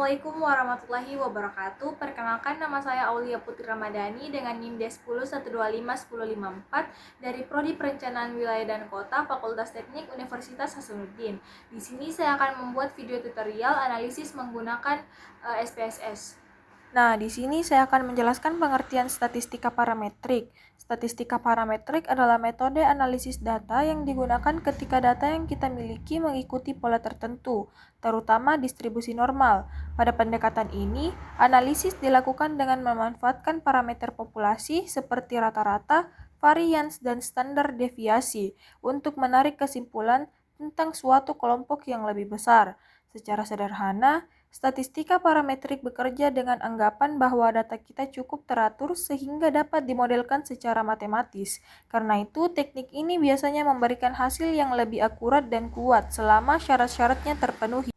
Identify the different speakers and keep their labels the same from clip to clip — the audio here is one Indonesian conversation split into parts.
Speaker 1: Assalamualaikum warahmatullahi wabarakatuh. Perkenalkan, nama saya Aulia Putri Ramadhani dengan NIM D10 125 1054 dari Prodi Perencanaan Wilayah dan Kota, Fakultas Teknik Universitas Hasanuddin. Di sini saya akan membuat video tutorial analisis menggunakan SPSS. Nah, di sini saya akan menjelaskan pengertian statistika parametrik. Statistika parametrik adalah metode analisis data yang digunakan ketika data yang kita miliki mengikuti pola tertentu, terutama distribusi normal. Pada pendekatan ini, analisis dilakukan dengan memanfaatkan parameter populasi seperti rata-rata, varians, dan standar deviasi untuk menarik kesimpulan tentang suatu kelompok yang lebih besar. Secara sederhana, statistika parametrik bekerja dengan anggapan bahwa data kita cukup teratur sehingga dapat dimodelkan secara matematis. Karena itu, teknik ini biasanya memberikan hasil yang lebih akurat dan kuat selama syarat-syaratnya terpenuhi.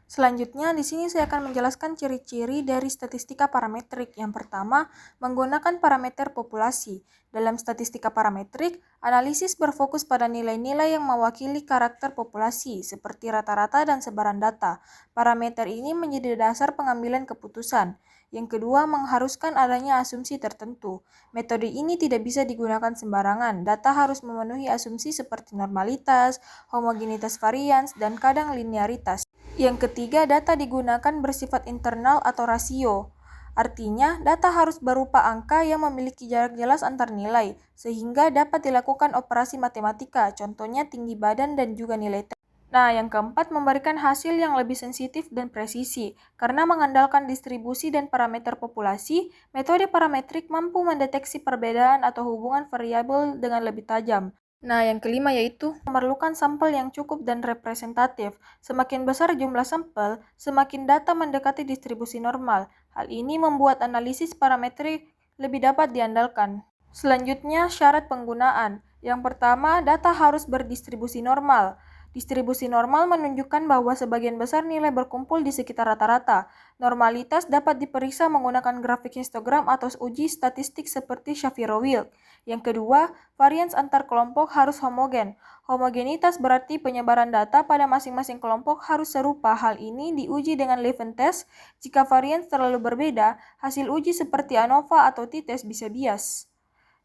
Speaker 1: Selanjutnya, di sini saya akan menjelaskan ciri-ciri dari statistika parametrik. Yang pertama, menggunakan parameter populasi. Dalam statistika parametrik, analisis berfokus pada nilai-nilai yang mewakili karakter populasi, seperti rata-rata dan sebaran data. Parameter ini menjadi dasar pengambilan keputusan. Yang kedua, mengharuskan adanya asumsi tertentu. Metode ini tidak bisa digunakan sembarangan. Data harus memenuhi asumsi seperti normalitas, homogenitas varians, dan kadang linearitas. Yang ketiga, data digunakan bersifat internal atau rasio. Artinya, data harus berupa angka yang memiliki jarak jelas antar nilai, sehingga dapat dilakukan operasi matematika, contohnya tinggi badan dan juga nilai T. Nah, yang keempat, memberikan hasil yang lebih sensitif dan presisi. Karena mengandalkan distribusi dan parameter populasi, metode parametrik mampu mendeteksi perbedaan atau hubungan variabel dengan lebih tajam. Nah, yang kelima yaitu memerlukan sampel yang cukup dan representatif. Semakin besar jumlah sampel, semakin data mendekati distribusi normal. Hal ini membuat analisis parametrik lebih dapat diandalkan. Selanjutnya, syarat penggunaan. Yang pertama, data harus berdistribusi normal. Distribusi normal menunjukkan bahwa sebagian besar nilai berkumpul di sekitar rata-rata. Normalitas dapat diperiksa menggunakan grafik histogram atau uji statistik seperti Shapiro-Wilk. Yang kedua, varians antar kelompok harus homogen. Homogenitas berarti penyebaran data pada masing-masing kelompok harus serupa. Hal ini diuji dengan Levin test. Jika varians terlalu berbeda, hasil uji seperti ANOVA atau t-test bisa bias.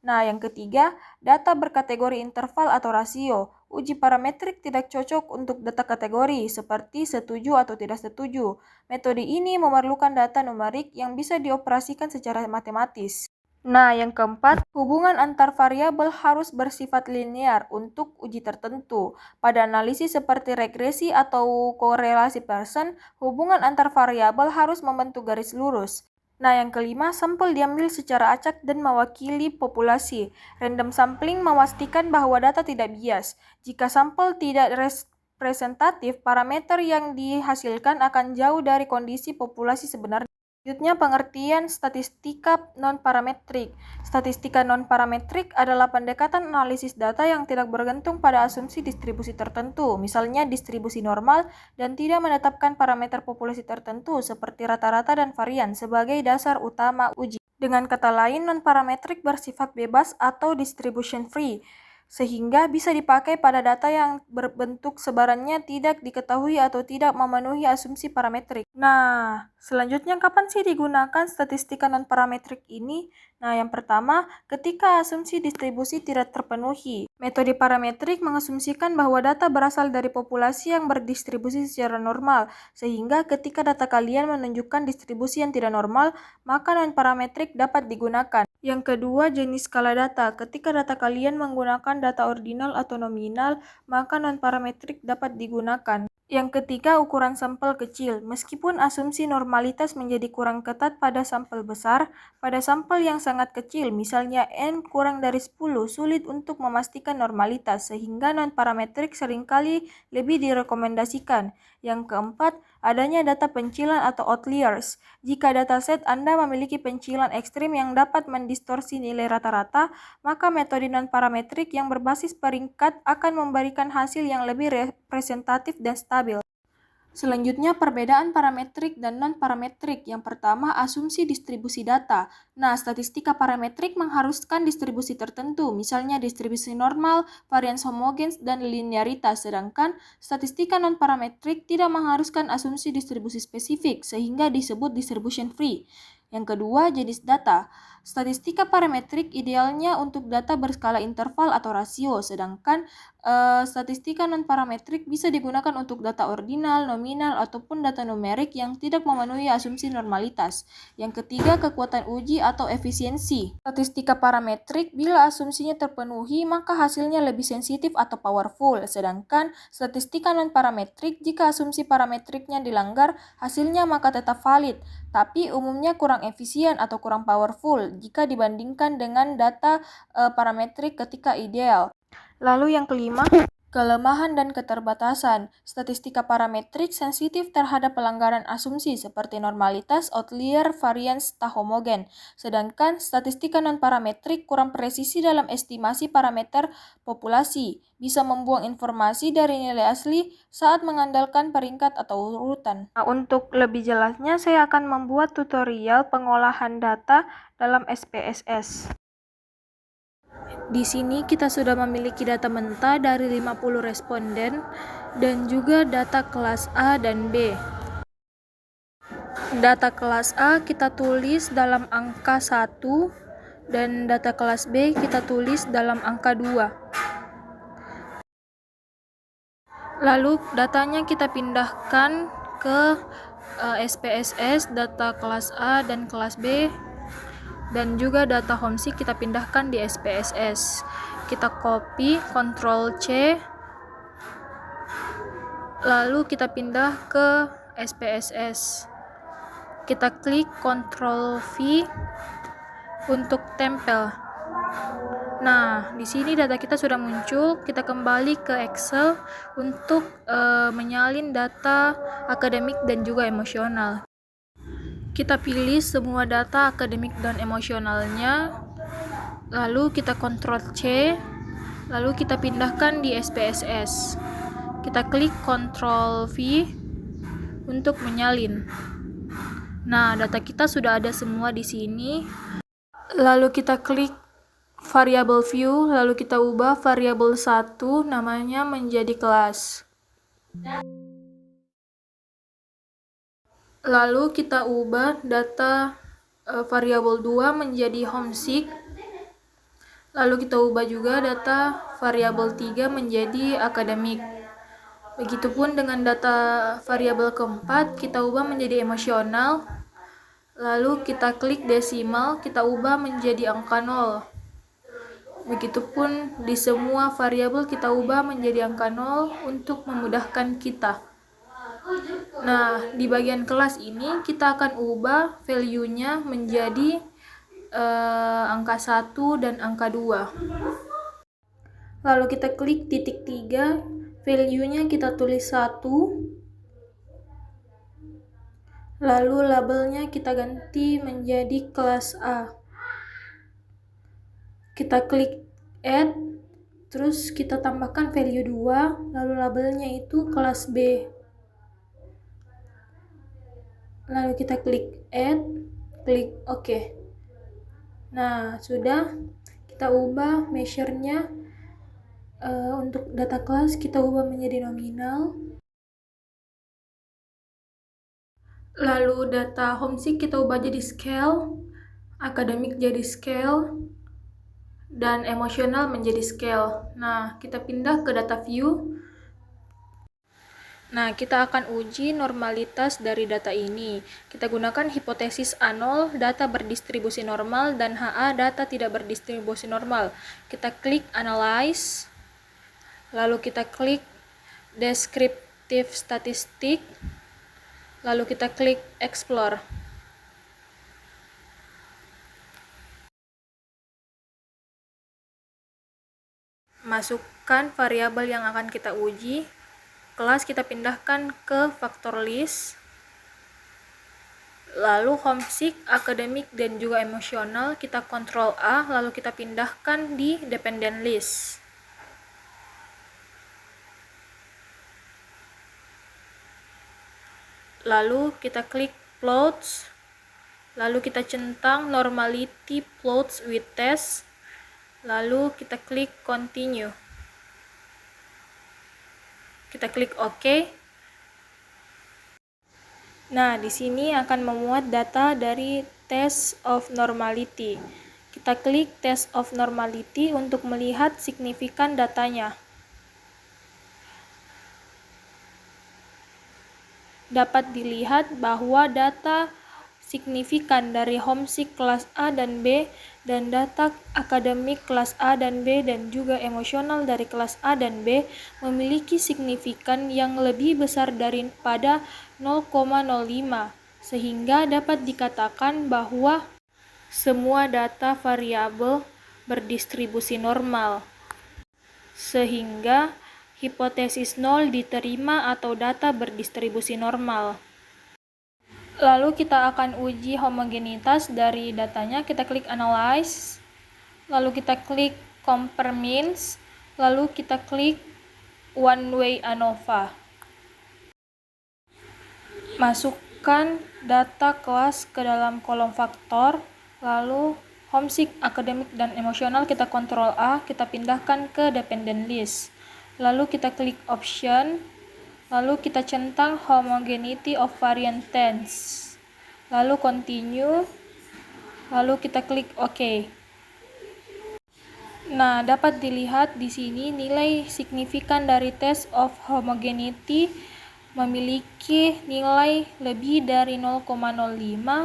Speaker 1: Nah, yang ketiga, data berkategori interval atau rasio. Uji parametrik tidak cocok untuk data kategori, seperti setuju atau tidak setuju. Metode ini memerlukan data numerik yang bisa dioperasikan secara matematis. Nah, yang keempat, hubungan antar variabel harus bersifat linear untuk uji tertentu. Pada analisis seperti regresi atau korelasi Pearson, hubungan antar variabel harus membentuk garis lurus. Nah, yang kelima, sampel diambil secara acak dan mewakili populasi. Random sampling memastikan bahwa data tidak bias. Jika sampel tidak representatif, parameter yang dihasilkan akan jauh dari kondisi populasi sebenarnya. Selanjutnya, pengertian statistika non-parametrik. Statistika non-parametrik adalah pendekatan analisis data yang tidak bergantung pada asumsi distribusi tertentu, misalnya distribusi normal, dan tidak menetapkan parameter populasi tertentu seperti rata-rata dan varian sebagai dasar utama uji. Dengan kata lain, non-parametrik bersifat bebas atau distribution free, sehingga bisa dipakai pada data yang berbentuk sebarannya tidak diketahui atau tidak memenuhi asumsi parametrik. Nah, selanjutnya kapan sih digunakan statistika non-parametrik ini? Nah, yang pertama, ketika asumsi distribusi tidak terpenuhi. Metode parametrik mengasumsikan bahwa data berasal dari populasi yang berdistribusi secara normal, sehingga ketika data kalian menunjukkan distribusi yang tidak normal, maka non-parametrik dapat digunakan. Yang kedua, jenis skala data. Ketika data kalian menggunakan data ordinal atau nominal, maka non-parametrik dapat digunakan. Yang ketiga, ukuran sampel kecil. Meskipun asumsi normalitas menjadi kurang ketat pada sampel besar, pada sampel yang sangat kecil, misalnya N kurang dari 10, sulit untuk memastikan normalitas, sehingga non-parametrik seringkali lebih direkomendasikan. Yang keempat, adanya data pencilan atau outliers. Jika dataset Anda memiliki pencilan ekstrim yang dapat mendistorsi nilai rata-rata, maka metode non-parametrik yang berbasis peringkat akan memberikan hasil yang lebih representatif dan stabil. Selanjutnya, perbedaan parametrik dan non-parametrik. Yang pertama, asumsi distribusi data. Nah, statistika parametrik mengharuskan distribusi tertentu, misalnya distribusi normal, varians homogen, dan linearitas. Sedangkan statistika non-parametrik tidak mengharuskan asumsi distribusi spesifik, sehingga disebut distribution free. Yang kedua, jenis data. Statistika parametrik idealnya untuk data berskala interval atau rasio, sedangkan statistika non-parametrik bisa digunakan untuk data ordinal, nominal, ataupun data numerik yang tidak memenuhi asumsi normalitas. Yang ketiga, kekuatan uji atau efisiensi. Statistika parametrik bila asumsinya terpenuhi, maka hasilnya lebih sensitif atau powerful. Sedangkan statistika non-parametrik, jika asumsi parametriknya dilanggar, hasilnya maka tetap valid, tapi umumnya kurang efisien atau kurang powerful jika dibandingkan dengan data parametrik ketika ideal. Lalu yang kelima, kelemahan dan keterbatasan. Statistika parametrik sensitif terhadap pelanggaran asumsi seperti normalitas, outlier, varians, tak homogen. Sedangkan statistika non-parametrik kurang presisi dalam estimasi parameter populasi, bisa membuang informasi dari nilai asli saat mengandalkan peringkat atau urutan. Nah, untuk lebih jelasnya, saya akan membuat tutorial pengolahan data dalam SPSS. Di sini kita sudah memiliki data mentah dari 50 responden dan juga data kelas A dan B. Data kelas A kita tulis dalam angka 1 dan data kelas B kita tulis dalam angka 2. Lalu datanya kita pindahkan ke SPSS, data kelas A dan kelas B, dan juga data homesick kita pindahkan di SPSS. Kita copy, Ctrl C, lalu kita pindah ke SPSS. Kita klik Ctrl V untuk tempel. Nah, di sini data kita sudah muncul. Kita kembali ke Excel untuk menyalin data akademik dan juga emosional. Kita pilih semua data akademik dan emosionalnya, lalu kita Ctrl C, lalu kita pindahkan di SPSS. Kita klik Ctrl V untuk menyalin. Nah, data kita sudah ada semua di sini. Lalu kita klik variable view, lalu kita ubah variabel 1 namanya menjadi kelas. Lalu kita ubah data variabel 2 menjadi homesick. Lalu kita ubah juga data variabel 3 menjadi akademik. Begitupun dengan data variabel keempat, kita ubah menjadi emosional. Lalu kita klik desimal, kita ubah menjadi angka 0. Begitupun di semua variabel kita ubah menjadi angka 0 untuk memudahkan kita. Nah, di bagian kelas ini kita akan ubah value-nya menjadi angka 1 dan angka 2. Lalu kita klik titik 3, value-nya kita tulis 1. Lalu labelnya kita ganti menjadi kelas A. Kita klik add, terus kita tambahkan value 2, lalu labelnya itu kelas B. Lalu kita klik add, klik OK. Nah, sudah. Kita ubah measure-nya untuk data kelas kita ubah menjadi nominal. Lalu data homesick kita ubah jadi scale, akademik jadi scale, dan emosional menjadi scale. Nah, kita pindah ke data view. Nah, kita akan uji normalitas dari data ini. Kita gunakan hipotesis A0, data berdistribusi normal, dan HA, data tidak berdistribusi normal. Kita klik Analyze, lalu kita klik Descriptive Statistic, lalu kita klik Explore. Masukkan variabel yang akan kita uji. Kelas kita pindahkan ke factor list, lalu homesick, akademik, dan juga emosional kita Ctrl A, lalu kita pindahkan di dependent list. lalu kita klik plots, lalu kita centang normality plots with test, lalu kita klik continue. Kita klik OK. Nah, di sini akan memuat data dari test of normality. Kita klik test of normality untuk melihat signifikan datanya. Dapat dilihat bahwa data signifikan dari homesick kelas A dan B dan data akademik kelas A dan B dan juga emosional dari kelas A dan B memiliki signifikan yang lebih besar daripada 0,05 sehingga dapat dikatakan bahwa semua data variabel berdistribusi normal sehingga hipotesis 0 diterima atau data berdistribusi normal. Lalu kita akan uji homogenitas dari datanya. Kita klik analyze, lalu kita klik compare means, lalu kita klik one way ANOVA. Masukkan data kelas ke dalam kolom faktor, lalu homesick, akademik, dan emosional kita Ctrl A, kita pindahkan ke dependent list. Lalu kita klik option, lalu kita centang homogeneity of variant tense, lalu continue, lalu kita klik OK. Nah, dapat dilihat di sini nilai signifikan dari test of homogeneity memiliki nilai lebih dari 0,05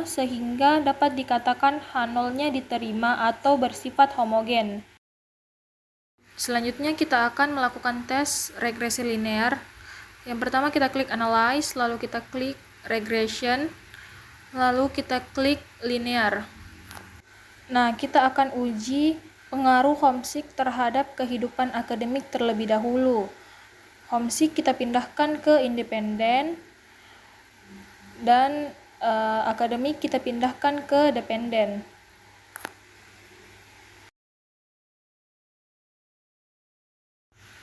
Speaker 1: sehingga dapat dikatakan H0-nya diterima atau bersifat homogen. Selanjutnya kita akan melakukan tes regresi linear. Yang pertama kita klik analyze, lalu kita klik regression, lalu kita klik linear. Nah, kita akan uji pengaruh homesick terhadap kehidupan akademik terlebih dahulu. Homesick kita pindahkan ke independen dan akademik kita pindahkan ke dependen.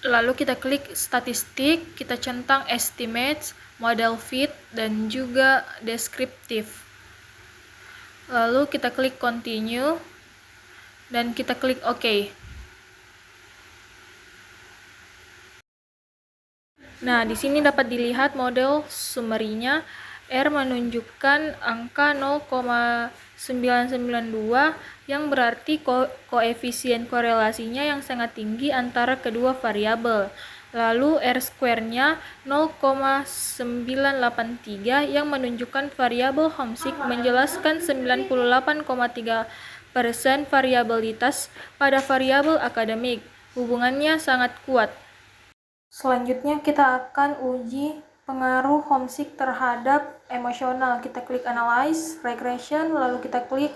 Speaker 1: Lalu kita klik statistik, kita centang estimates, model fit, dan juga descriptive. Lalu kita klik continue, dan kita klik OK. Nah, di sini dapat dilihat model summary-nya. R menunjukkan angka 0,992 yang berarti koefisien korelasinya yang sangat tinggi antara kedua variabel. Lalu R-square-nya 0,983 yang menunjukkan variabel homesick menjelaskan 98,3% variabilitas pada variabel akademik. Hubungannya sangat kuat. Selanjutnya kita akan uji pengaruh homesick terhadap emosional. Kita klik analyze, regression, lalu kita klik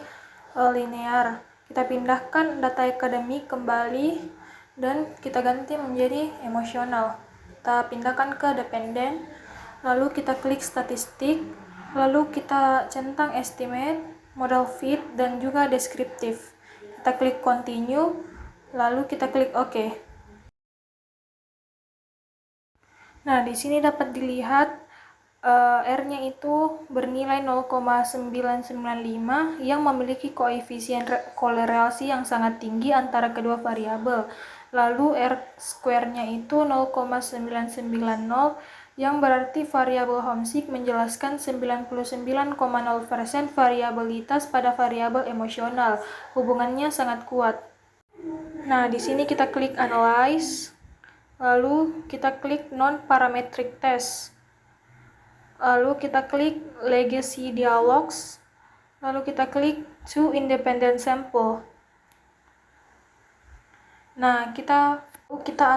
Speaker 1: linear. Kita pindahkan data akademik kembali dan kita ganti menjadi emosional. Kita pindahkan ke dependen, lalu kita klik statistik, lalu kita centang estimate, model fit, dan juga descriptive. Kita klik continue, lalu kita klik OK. Nah, di sini dapat dilihat R-nya itu bernilai 0,995 yang memiliki koefisien korelasi yang sangat tinggi antara kedua variabel. Lalu R-square-nya itu 0,990 yang berarti variabel homesick menjelaskan 99,0% variabilitas pada variabel emosional. Hubungannya sangat kuat. Nah, di sini kita klik analyze. Lalu kita klik non-parametric test. Lalu kita klik legacy dialogs. Lalu kita klik to independent sample. Nah, kita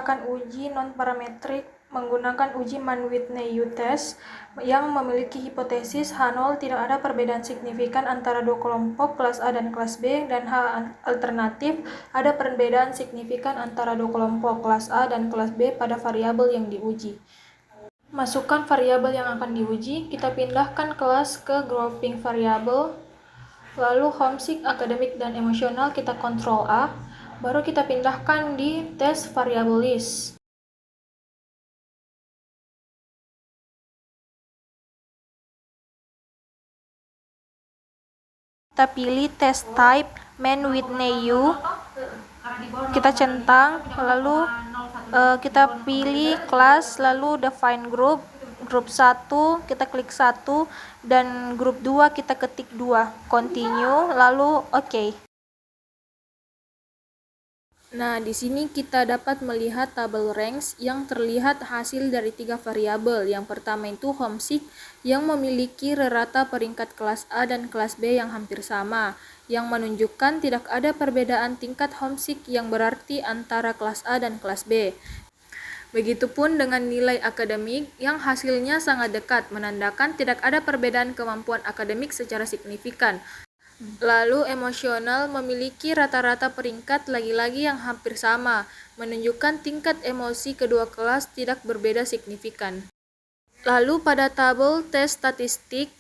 Speaker 1: akan uji non-parametric menggunakan uji Mann-Whitney U-test yang memiliki hipotesis H0 tidak ada perbedaan signifikan antara dua kelompok kelas A dan kelas B, dan H alternatif ada perbedaan signifikan antara dua kelompok kelas A dan kelas B pada variabel yang diuji. Masukkan variabel yang akan diuji, kita pindahkan kelas ke grouping variabel, lalu homesick, akademik, dan emosional kita Ctrl A, baru kita pindahkan di test variable list. Kita pilih test type Man Whitney U, kita centang, lalu kita pilih kelas, lalu define group 1 kita klik 1 dan grup 2 kita ketik 2, continue, lalu oke. Nah, di sini kita dapat melihat tabel ranks yang terlihat hasil dari 3 variabel. Yang pertama itu homesick yang memiliki rata peringkat kelas A dan kelas B yang hampir sama, yang menunjukkan tidak ada perbedaan tingkat homesick yang berarti antara kelas A dan kelas B. Begitupun dengan nilai akademik yang hasilnya sangat dekat, menandakan tidak ada perbedaan kemampuan akademik secara signifikan. Lalu emosional memiliki rata-rata peringkat lagi-lagi yang hampir sama, menunjukkan tingkat emosi kedua kelas tidak berbeda signifikan. Lalu pada tabel tes statistik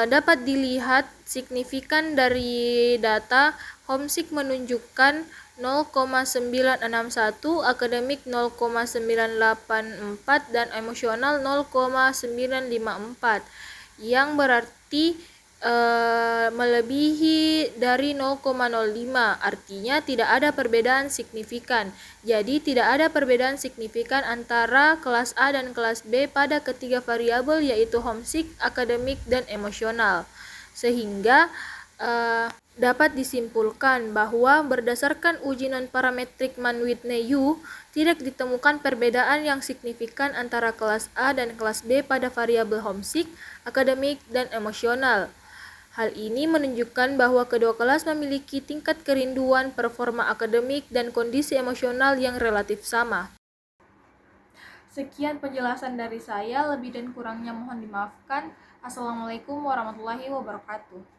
Speaker 1: dapat dilihat signifikan dari data homesick menunjukkan 0,961, akademik 0,984 dan emosional 0,954, yang berarti melebihi dari 0,05, artinya tidak ada perbedaan signifikan. Jadi tidak ada perbedaan signifikan antara kelas A dan kelas B pada ketiga variabel yaitu homesick, akademik, dan emosional. Sehingga dapat disimpulkan bahwa berdasarkan uji non-parametrik Man-Whitney U, tidak ditemukan perbedaan yang signifikan antara kelas A dan kelas B pada variabel homesick, akademik, dan emosional. Hal ini menunjukkan bahwa kedua kelas memiliki tingkat kerinduan, performa akademik, dan kondisi emosional yang relatif sama. Sekian penjelasan dari saya, lebih dan kurangnya mohon dimaafkan. Assalamualaikum warahmatullahi wabarakatuh.